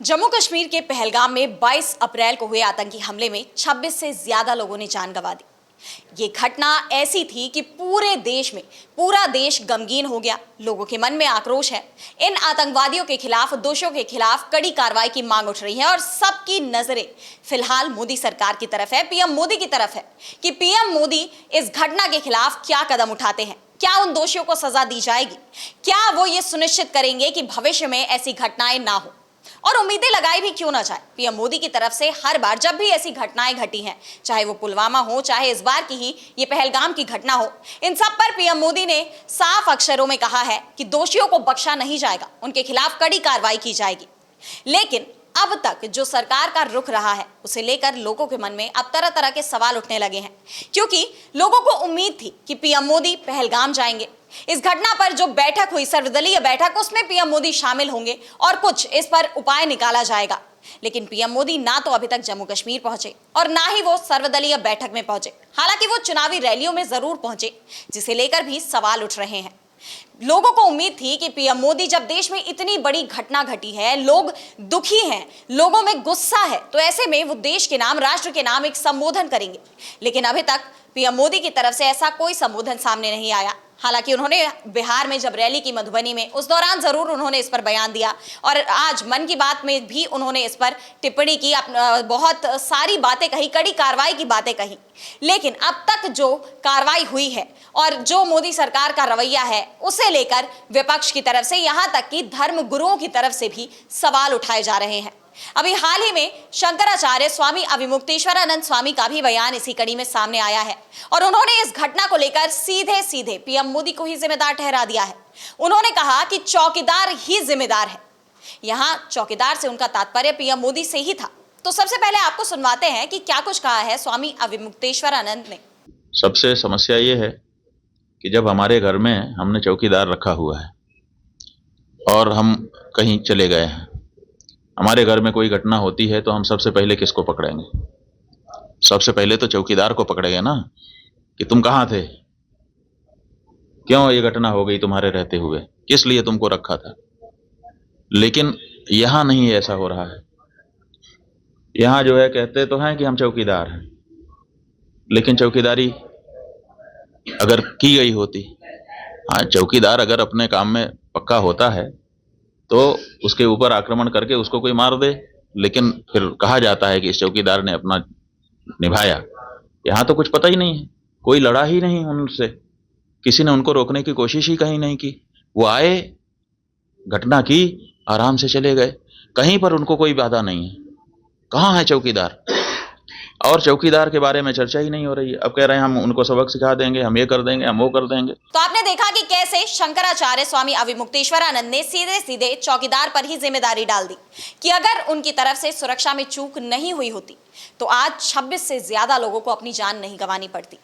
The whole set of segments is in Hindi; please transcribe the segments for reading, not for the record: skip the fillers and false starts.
जम्मू कश्मीर के पहलगाम में 22 अप्रैल को हुए आतंकी हमले में 26 से ज्यादा लोगों ने जान गंवा दी। ये घटना ऐसी थी कि पूरा देश गमगीन हो गया। लोगों के मन में आक्रोश है। इन आतंकवादियों के खिलाफ, दोषियों के खिलाफ कड़ी कार्रवाई की मांग उठ रही है और सबकी नजरें फिलहाल मोदी सरकार की तरफ है, पीएम मोदी की तरफ है कि पीएम मोदी इस घटना के खिलाफ क्या कदम उठाते हैं। क्या उन दोषियों को सजा दी जाएगी? क्या वो ये सुनिश्चित करेंगे कि भविष्य में ऐसी घटनाएं ना हो? और उम्मीदें लगाई भी क्यों ना जाए, पीएम मोदी की तरफ से हर बार जब भी ऐसी घटनाएं घटी हैं, चाहे वो पुलवामा हो, चाहे इस बार की ही ये पहलगाम की घटना हो, इन सब पर पीएम मोदी ने साफ अक्षरों में कहा है कि दोषियों को बख्शा नहीं जाएगा, उनके खिलाफ कड़ी कार्रवाई की जाएगी। लेकिन अब तक जो सरकार का रुख रहा है, उसे लेकर लोगों के मन में अब तरह तरह के सवाल उठने लगे हैं, क्योंकि लोगों को उम्मीद थी कि पीएम मोदी पहलगाम जाएंगे। इस घटना पर जो बैठक हुई, सर्वदलीय बैठक, उसमें पीएम मोदी शामिल होंगे और कुछ इस पर उपाय निकाला जाएगा। लेकिन पीएम मोदी ना तो अभी तक जम्मू कश्मीर पहुंचे और ना ही वो सर्वदलीय बैठक में पहुंचे। हालांकि वो चुनावी रैलियों में जरूर पहुंचे, जिसे लेकर भी सवाल उठ रहे हैं। लोगों को उम्मीद थी कि पीएम मोदी, जब देश में इतनी बड़ी घटना घटी है, लोग दुखी हैं, लोगों में गुस्सा है, तो ऐसे में वो देश के नाम, राष्ट्र के नाम एक संबोधन करेंगे। लेकिन अभी तक पीएम मोदी की तरफ से ऐसा कोई संबोधन सामने नहीं आया। हालांकि उन्होंने बिहार में जब रैली की मधुबनी में, उस दौरान जरूर उन्होंने इस पर बयान दिया और आज मन की बात में भी उन्होंने इस पर टिप्पणी की, बहुत सारी बातें कही, कड़ी कार्रवाई की बातें कही। लेकिन अब तक जो कार्रवाई हुई है और जो मोदी सरकार का रवैया है, उसे लेकर विपक्ष की तरफ से, यहां तक कि धर्म गुरुओं की तरफ से भी सवाल उठाए जा रहे हैं। अभी हाल ही में शंकराचार्य स्वामी अविमुक्तेश्वरानंद स्वामी का भी बयान इसी कड़ी में सामने आया है और उन्होंने इस घटना को लेकर सीधे सीधे पीएम मोदी को ही जिम्मेदार ठहरा दिया है। उन्होंने कहा कि चौकीदार ही जिम्मेदार है। यहां चौकीदार से उनका तात्पर्य पीएम मोदी से ही था। तो सबसे पहले आपको सुनवाते हैं कि क्या कुछ कहा है स्वामी अविमुक्तेश्वरानंद ने। सबसे समस्या ये है कि जब हमारे घर में हमने चौकीदार रखा हुआ है और हम कहीं चले गए हैं, हमारे घर में कोई घटना होती है तो हम सबसे पहले किसको पकड़ेंगे? सबसे पहले तो चौकीदार को पकड़ेंगे ना, कि तुम कहाँ थे, क्यों ये घटना हो गई तुम्हारे रहते हुए, किस लिए तुमको रखा था। लेकिन यहां नहीं ऐसा हो रहा है। यहां जो है, कहते तो हैं कि हम चौकीदार हैं, लेकिन चौकीदारी अगर की गई होती, हाँ, चौकीदार अगर अपने काम में पक्का होता है तो उसके ऊपर आक्रमण करके उसको कोई मार दे, लेकिन फिर कहा जाता है कि इस चौकीदार ने अपना निभाया। यहाँ तो कुछ पता ही नहीं है, कोई लड़ा ही नहीं उनसे, किसी ने उनको रोकने की कोशिश ही कहीं नहीं की। वो आए, घटना की, आराम से चले गए, कहीं पर उनको कोई बाधा नहीं है। कहाँ है चौकीदार? और चौकीदार के बारे में चर्चा ही नहीं हो रही है। अब कह रहे हैं हम उनको सबक सिखा देंगे, हम ये कर देंगे, हम वो कर देंगे। तो आपने देखा कि कैसे शंकराचार्य स्वामी अविमुक्तेश्वरानंद ने सीधे सीधे चौकीदार पर ही जिम्मेदारी डाल दी कि अगर उनकी तरफ से सुरक्षा में चूक नहीं हुई होती तो आज 26 से ज्यादा लोगों को अपनी जान नहीं गंवानी पड़ती।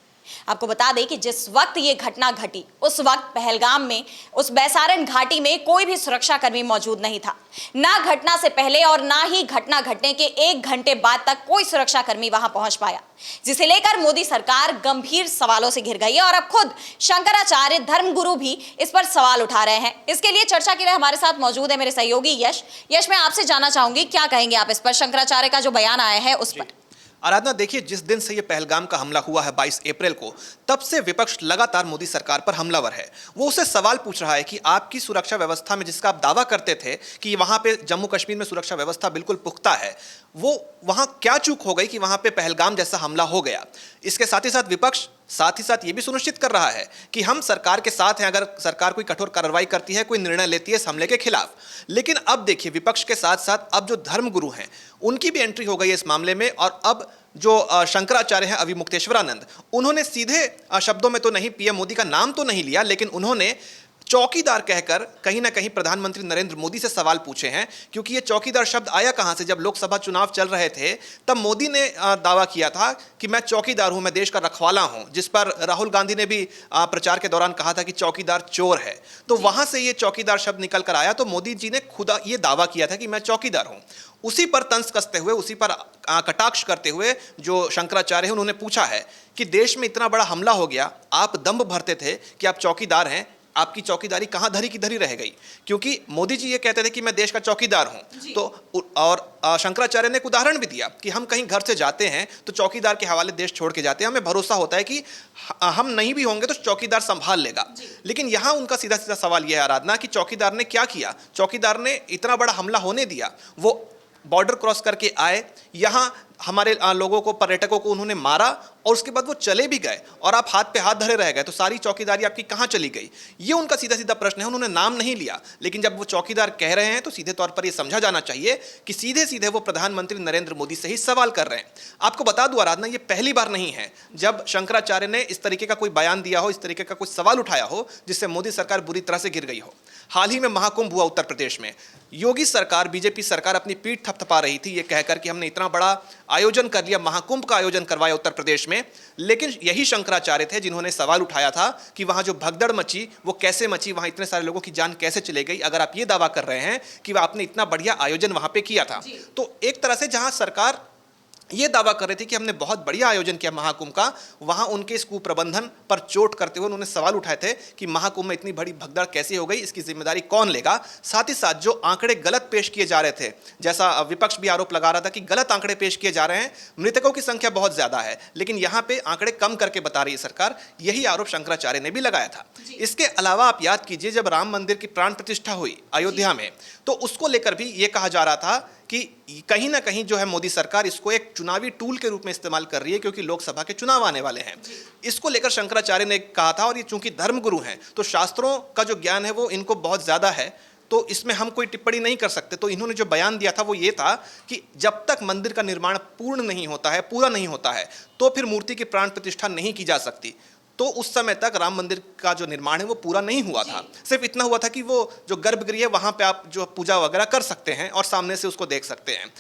आपको बता दें कि जिस वक्त ये घटना घटी, उस वक्त पहलगाम में, उस बैसारन घाटी में कोई भी सुरक्षा कर्मी मौजूद नहीं था। ना घटना से पहले और ना ही घटना घटने के 1 घंटे बाद तक कोई सुरक्षा कर्मी वहां पहुंच पाया, जिसे लेकर मोदी सरकार गंभीर सवालों से घिर गई है। और अब खुद शंकराचार्य धर्मगुरु भी इस पर सवाल उठा रहे हैं। इसके लिए चर्चा के लिए हमारे साथ मौजूद है मेरे सहयोगी यश। मैं आपसे जानना चाहूंगी, क्या कहेंगे आप इस पर, शंकराचार्य का जो बयान आया है उस पर। आराधना, देखिए, जिस दिन से ये पहलगाम का हमला हुआ है 22 अप्रैल को, तब से विपक्ष लगातार मोदी सरकार पर हमलावर है। वो उससे सवाल पूछ रहा है कि आपकी सुरक्षा व्यवस्था में, जिसका आप दावा करते थे कि वहां पे जम्मू कश्मीर में सुरक्षा व्यवस्था बिल्कुल पुख्ता है, वो वहां क्या चूक हो गई कि वहां पे पहलगाम जैसा हमला हो गया। इसके साथ ही साथ विपक्ष साथ ही साथ ये भी सुनिश्चित कर रहा है कि हम सरकार के साथ हैं, अगर सरकार कोई कठोर कार्रवाई करती है, कोई निर्णय लेती है इस हमले के खिलाफ। लेकिन अब देखिए, विपक्ष के साथ साथ अब जो धर्मगुरु हैं, उनकी भी एंट्री हो गई है इस मामले में। और अब जो शंकराचार्य हैं अविमुक्तेश्वरानंद, उन्होंने सीधे शब्दों में तो नहीं, पीएम मोदी का नाम तो नहीं लिया, लेकिन उन्होंने चौकीदार कहकर कहीं ना कहीं प्रधानमंत्री नरेंद्र मोदी से सवाल पूछे हैं। क्योंकि ये चौकीदार शब्द आया कहां से? जब लोकसभा चुनाव चल रहे थे तब मोदी ने दावा किया था कि मैं चौकीदार हूं, मैं देश का रखवाला हूं, जिस पर राहुल गांधी ने भी प्रचार के दौरान कहा था कि चौकीदार चोर है। तो वहां से ये चौकीदार शब्द निकल कर आया, तो मोदी जी ने खुद ये दावा किया था कि मैं चौकीदार हूं। उसी पर तंज कसते हुए, उसी पर कटाक्ष करते हुए जो शंकराचार्य हैं, उन्होंने पूछा है कि देश में इतना बड़ा हमला हो गया, आप दम्भ भरते थे कि आप चौकीदार हैं, आपकी चौकीदारी कहाँ धरी की धरी रह गई, क्योंकि मोदी जी ये कहते थे कि मैं देश का चौकीदार हूं। तो और शंकराचार्य ने एक उदाहरण भी दिया कि हम कहीं घर से जाते हैं तो चौकीदार के हवाले देश छोड़ के जाते हैं, हमें भरोसा होता है कि हम नहीं भी होंगे तो चौकीदार संभाल लेगा। लेकिन यहाँ उनका सीधा सीधा सवाल यह है आराधना कि चौकीदार ने क्या किया। चौकीदार ने इतना बड़ा हमला होने दिया, वो बॉर्डर क्रॉस करके आए, यहाँ हमारे लोगों को, पर्यटकों को उन्होंने मारा और उसके बाद वो चले भी गए और आप हाथ पे हाथ धरे रह गए, तो सारी चौकीदारी आपकी कहाँ चली गई? ये उनका सीधा सीधा प्रश्न है। उन्होंने नाम नहीं लिया, लेकिन जब वो चौकीदार कह रहे हैं तो सीधे तौर पर ये समझा जाना चाहिए कि सीधे सीधे वो प्रधानमंत्री नरेंद्र मोदी से ही सवाल कर रहे हैं। आपको बता दूं आराधना, ये पहली बार नहीं है जब शंकराचार्य ने इस तरीके का कोई बयान दिया हो, इस तरीके का कोई सवाल उठाया हो जिससे मोदी सरकार बुरी तरह से गिर गई हो। हाल ही में महाकुंभ हुआ उत्तर प्रदेश में, योगी सरकार, बीजेपी सरकार अपनी पीठ थपथपा रही थी ये कहकर कि हमने इतना बड़ा आयोजन कर लिया, महाकुंभ का आयोजन करवाया उत्तर प्रदेश में। लेकिन यही शंकराचार्य थे जिन्होंने सवाल उठाया था कि वहां जो भगदड़ मची वो कैसे मची, वहां इतने सारे लोगों की जान कैसे चली गई, अगर आप ये दावा कर रहे हैं कि आपने इतना बढ़िया आयोजन वहां पे किया था। तो एक तरह से जहां सरकार ये दावा कर रही थी कि हमने बहुत बढ़िया आयोजन किया महाकुंभ का, वहां उनके इस कुप्रबंधन पर चोट करते हुए उन्होंने सवाल उठाए थे कि महाकुंभ में इतनी बड़ी भगदड़ कैसे हो गई, इसकी जिम्मेदारी कौन लेगा। साथ ही साथ जो आंकड़े गलत पेश किए जा रहे थे, जैसा विपक्ष भी आरोप लगा रहा था कि गलत आंकड़े पेश किए जा रहे हैं, मृतकों की संख्या बहुत ज्यादा है लेकिन यहां पे आंकड़े कम करके बता रही है सरकार, यही आरोप शंकराचार्य ने भी लगाया था। इसके अलावा आप याद कीजिए, जब राम मंदिर की प्राण प्रतिष्ठा हुई अयोध्या में, तो उसको लेकर भी ये कहा जा रहा था कि कहीं ना कहीं जो है मोदी सरकार इसको एक चुनावी टूल के रूप में इस्तेमाल कर रही है, क्योंकि लोकसभा के चुनाव आने वाले हैं। इसको लेकर शंकराचार्य ने कहा था, और ये चूंकि धर्मगुरु हैं तो शास्त्रों का जो ज्ञान है वो इनको बहुत ज्यादा है, तो इसमें हम कोई टिप्पणी नहीं कर सकते। तो इन्होंने जो बयान दिया था वो ये था कि जब तक मंदिर का निर्माण पूर्ण नहीं होता है, पूरा नहीं होता है, तो फिर मूर्ति की प्राण प्रतिष्ठा नहीं की जा सकती। तो उस समय तक राम मंदिर का जो निर्माण है वो पूरा नहीं हुआ था। सिर्फ इतना हुआ था कि वो जो गर्भगृह है वहां पे आप जो पूजा वगैरह कर सकते हैं और सामने से उसको देख सकते हैं।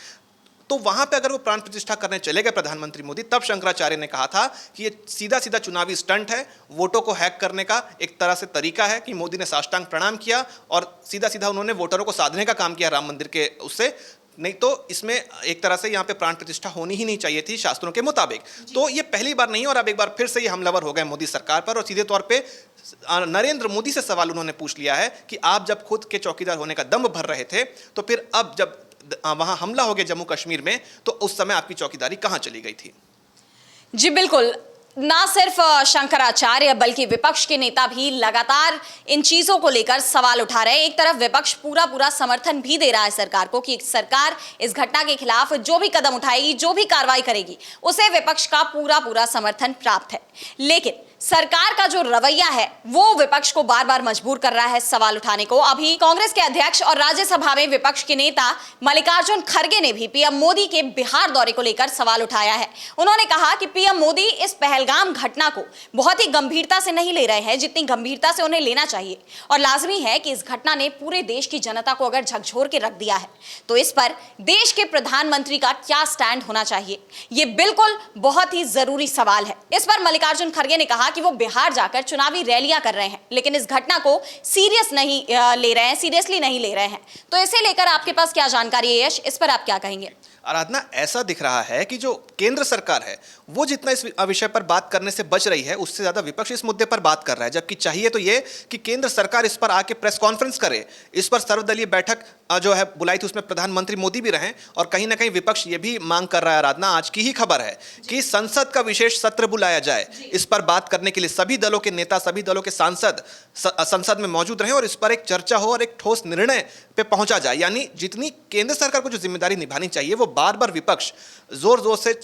तो वहां पे अगर वो प्राण प्रतिष्ठा करने चले गए प्रधानमंत्री मोदी, तब शंकराचार्य ने कहा था कि ये सीधा सीधा चुनावी स्टंट है, वोटों को हैक करने का एक तरह से तरीका है, कि मोदी ने साष्टांग प्रणाम किया और सीधा सीधा उन्होंने वोटरों को साधने का काम किया राम मंदिर के उससे। नहीं तो इसमें एक तरह से यहाँ पे प्राण प्रतिष्ठा होनी ही नहीं चाहिए थी शास्त्रों के मुताबिक। तो ये पहली बार नहीं, और अब एक बार फिर से ये हमलावर हो गए मोदी सरकार पर, और सीधे तौर पे नरेंद्र मोदी से सवाल उन्होंने पूछ लिया है कि आप जब खुद के चौकीदार होने का दम भर रहे थे, तो फिर अब जब वहां हमला हो गया जम्मू कश्मीर में, तो उस समय आपकी चौकीदारी कहां चली गई थी? जी बिल्कुल, ना सिर्फ शंकराचार्य बल्कि विपक्ष के नेता भी लगातार इन चीजों को लेकर सवाल उठा रहे हैं। एक तरफ विपक्ष पूरा पूरा समर्थन भी दे रहा है सरकार को कि सरकार इस घटना के खिलाफ जो भी कदम उठाएगी, जो भी कार्रवाई करेगी, उसे विपक्ष का पूरा पूरा समर्थन प्राप्त है। लेकिन सरकार का जो रवैया है वो विपक्ष को बार बार मजबूर कर रहा है सवाल उठाने को। अभी कांग्रेस के अध्यक्ष और राज्यसभा में विपक्ष के नेता मल्लिकार्जुन खड़गे ने भी पीएम मोदी के बिहार दौरे को लेकर सवाल उठाया है। उन्होंने कहा कि पीएम मोदी इस पहलगाम घटना को बहुत ही गंभीरता से नहीं ले रहे हैं जितनी गंभीरता से उन्हें लेना चाहिए, और लाजमी है कि इस घटना ने पूरे देश की जनता को अगर झकझोर के रख दिया है तो इस पर देश के प्रधानमंत्री का क्या स्टैंड होना चाहिए, ये बिल्कुल बहुत ही जरूरी सवाल है। इस पर मल्लिकार्जुन खड़गे ने कहा कि वो बिहार जाकर चुनावी रैलियां कर रहे हैं लेकिन इस घटना को सीरियसली नहीं ले रहे हैं। तो इसे लेकर आपके पास क्या जानकारी है यश, इस पर आप क्या कहेंगे? आराधना, ऐसा दिख रहा है कि जो केंद्र सरकार है वो जितना इस विषय पर बात करने से बच रही है, उससे ज्यादा विपक्ष इस मुद्दे पर बात कर रहा है। जबकि चाहिए तो ये कि केंद्र सरकार इस पर आके प्रेस कॉन्फ्रेंस करे, इस पर सर्वदलीय बैठक जो है बुलाई थी, उसमें प्रधानमंत्री मोदी भी रहें। और कहीं ना कहीं विपक्ष ये भी मांग कर रहा है आराधना, आज की ही खबर है कि संसद का विशेष सत्र बुलाया जाए, इस पर बात करने के लिए सभी दलों के नेता, सभी दलों के सांसद संसद में मौजूद रहें और इस पर एक चर्चा हो और एक ठोस निर्णय पे पहुंचा जाए। यानी जितनी केंद्र सरकार को जो जिम्मेदारी निभानी चाहिए, वो बार बार विपक्ष जोर जोर से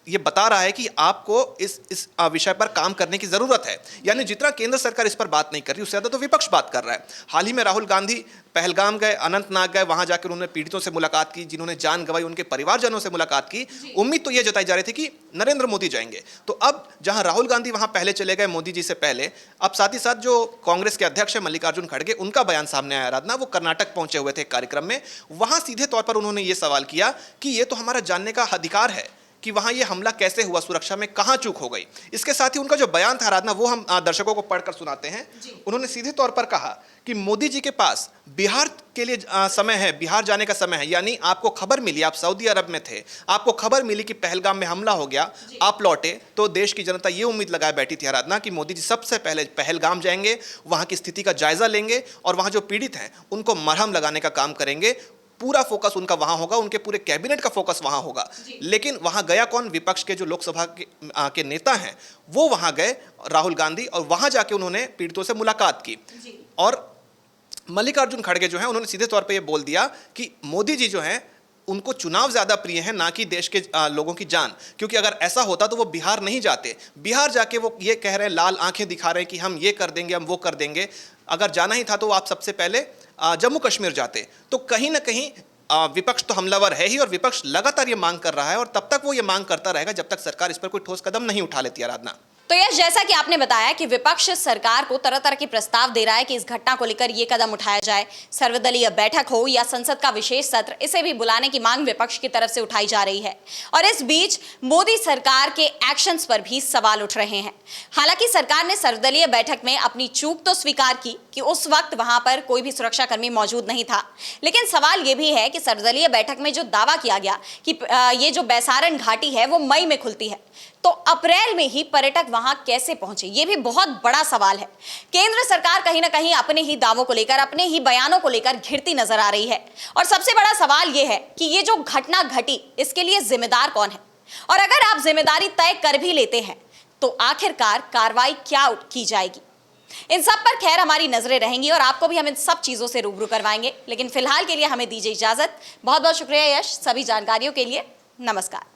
ये बता रहा है कि आपको इस विषय पर काम करने की जरूरत है। यानी जितना केंद्र सरकार इस पर बात नहीं कर रही, उससे ज्यादा तो विपक्ष बात कर रहा है। हाल ही में राहुल गांधी पहलगाम गए, अनंतनाग गए, वहां जाकर उन्होंने पीड़ितों से मुलाकात की, जिन्होंने जान गंवाई, उनके परिवारजनों से मुलाकात की। उम्मीद तो यह जताई जा रही थी कि नरेंद्र मोदी जाएंगे। तो अब जहां राहुल गांधी वहां पहले चले गए मोदी जी से पहले, अब साथ ही साथ जो कांग्रेस के अध्यक्ष है मल्लिकार्जुन खड़गे, उनका बयान सामने आया आराधना। वो कर्नाटक पहुंचे हुए थे कार्यक्रम में, वहां सीधे तौर पर उन्होंने ये सवाल किया कि ये तो हमारा जानने का अधिकार है कि वहां ये हमला कैसे हुआ, सुरक्षा में कहां चूक हो गई। इसके साथ ही उनका जो बयान था आराधना, वो हम दर्शकों को पढ़कर सुनाते हैं। उन्होंने सीधे तौर पर कहा कि मोदी जी के पास बिहार के लिए समय है, बिहार जाने का समय है। यानी आपको खबर मिली, आप सऊदी अरब में थे, आपको खबर मिली कि पहलगाम में हमला हो गया, आप लौटे, तो देश की जनता ये उम्मीद लगाए बैठी थी आराधना कि मोदी जी सबसे पहले पहलगाम जाएंगे, वहां की स्थिति का जायजा लेंगे और वहां जो पीड़ित हैं उनको मरहम लगाने का काम करेंगे। पूरा फोकस उनका वहां होगा, उनके पूरे कैबिनेट का फोकस वहां होगा। लेकिन वहां गया कौन? विपक्ष के जो लोकसभा के नेता हैं वो वहां गए, राहुल गांधी, और वहां जाके उन्होंने पीड़ितों से मुलाकात की। और मल्लिकार्जुन खड़गे जो हैं उन्होंने सीधे तौर पे ये बोल दिया कि मोदी जी जो हैं उनको चुनाव ज़्यादा प्रिय है, ना कि देश के लोगों की जान। क्योंकि अगर ऐसा होता तो वो बिहार नहीं जाते। बिहार जाके वो ये कह रहे हैं, लाल आंखें दिखा रहे हैं कि हम ये कर देंगे, हम वो कर देंगे। अगर जाना ही था तो आप सबसे पहले जम्मू कश्मीर जाते। तो कहीं ना कहीं विपक्ष तो हमलावर है ही, और विपक्ष लगातार ये मांग कर रहा है, और तब तक वो ये मांग करता रहेगा जब तक सरकार इस पर कोई ठोस कदम नहीं उठा लेती। आराधना, तो यश, जैसा कि आपने बताया कि विपक्ष सरकार को तरह तरह के प्रस्ताव दे रहा है कि इस घटना को लेकर ये कदम उठाया जाए, सर्वदलीय बैठक हो या संसद का विशेष सत्र, इसे भी बुलाने की मांग विपक्ष की तरफ से उठाई जा रही है। और इस बीच मोदी सरकार के एक्शंस पर भी सवाल उठ रहे हैं। हालांकि सरकार ने सर्वदलीय बैठक में अपनी चूक तो स्वीकार की कि उस वक्त वहां पर कोई भी सुरक्षाकर्मी मौजूद नहीं था, लेकिन सवाल यह भी है कि सर्वदलीय बैठक में जो दावा किया गया कि ये जो बैसारन घाटी है वो मई में खुलती है, तो अप्रैल में ही पर्यटक वहां कैसे पहुंचे, यह भी बहुत बड़ा सवाल है। केंद्र सरकार कहीं ना कहीं अपने ही दावों को लेकर, अपने ही बयानों को लेकर घिरती नजर आ रही है। और सबसे बड़ा सवाल यह है कि ये जो घटना घटी, इसके लिए जिम्मेदार कौन है? और अगर आप जिम्मेदारी तय कर भी लेते हैं तो आखिरकार कार्रवाई क्या की जाएगी? इन सब पर खैर हमारी नजरें रहेंगी और आपको भी हम इन सब चीजों से रूबरू करवाएंगे। लेकिन फिलहाल के लिए हमें दीजिए इजाजत। बहुत बहुत शुक्रिया यश, सभी जानकारियों के लिए। नमस्कार।